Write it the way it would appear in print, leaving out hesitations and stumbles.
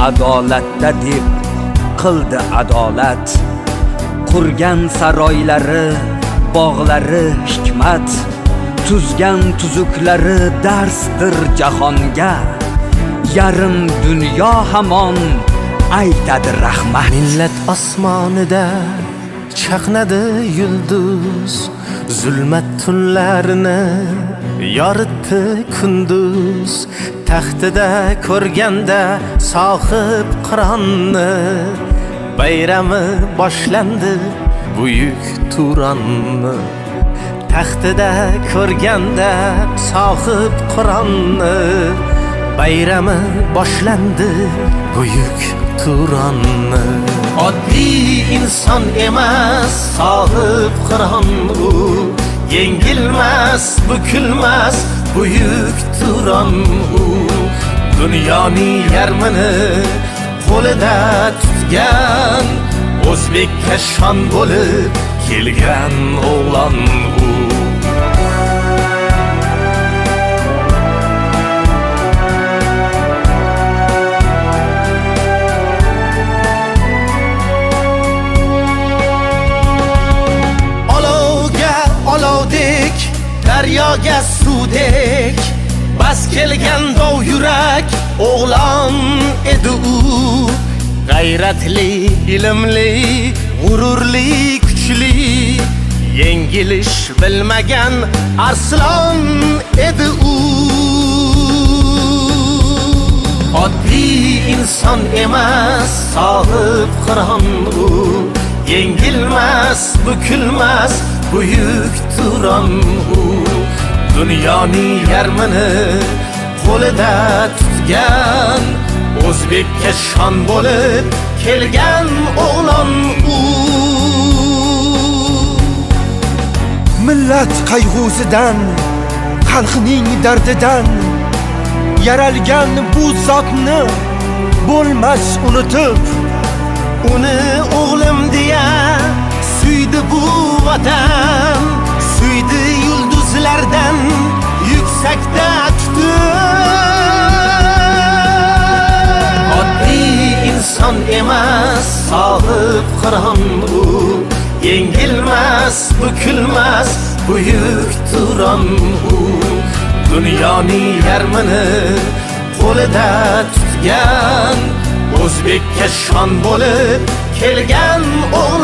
adolatda deb qildi adolat. Qurgan saroylari, bog'lari hikmat, tuzgan tuzuklari darsdir jahonga. Yarim dunyo hamon aytadi rahmat. Millat osmonida chaqnadi yulduz, zulmat tunlarini yoritdi kunduz. Taxtida ko'rganda sohib Qur'onni, bayrami boshlandi buyuk Turanni. Taxtida ko'rganda sohib Qur'onni, bayrami boshlandi buyuk Turanni. Oddiy inson emas sohib Qur'on u, yengilmas, bukilmas buyuk Turan u. Dunyoning yarmini qo'lida tutgan, O'zbekka shon bo'lib kelgan o'g'lon u. Olovdek, daryoga suvdek, bas kelgan dov yurak o'g'lon edi u. G'ayratli, ilmli, g'ururli, kuchli, yengilish bilmagan arslon edi u. Oddiy inson emas sohib Qur'on u, yengilmas, bukilmas buyuk Turan u. Dunyoning yarmini qo'lida tutgan, O'zbekka shon bo'lib kelgan o'g'lon u. Millat qayg'usidan, xalqning dardidan yaralgan bu zotni bo'lmas unutib, uni o'g'lim deya suydi bu vatan, suydi yulduzlardan yuksakda tutib. Oddiy inson emas sohib Qur'on u, yengilmas, bukilmas buyuk Turan u. Dunyoning yarmini qo'lida tutgan, O'zbekka shon bo'lib kelgan o'g'lon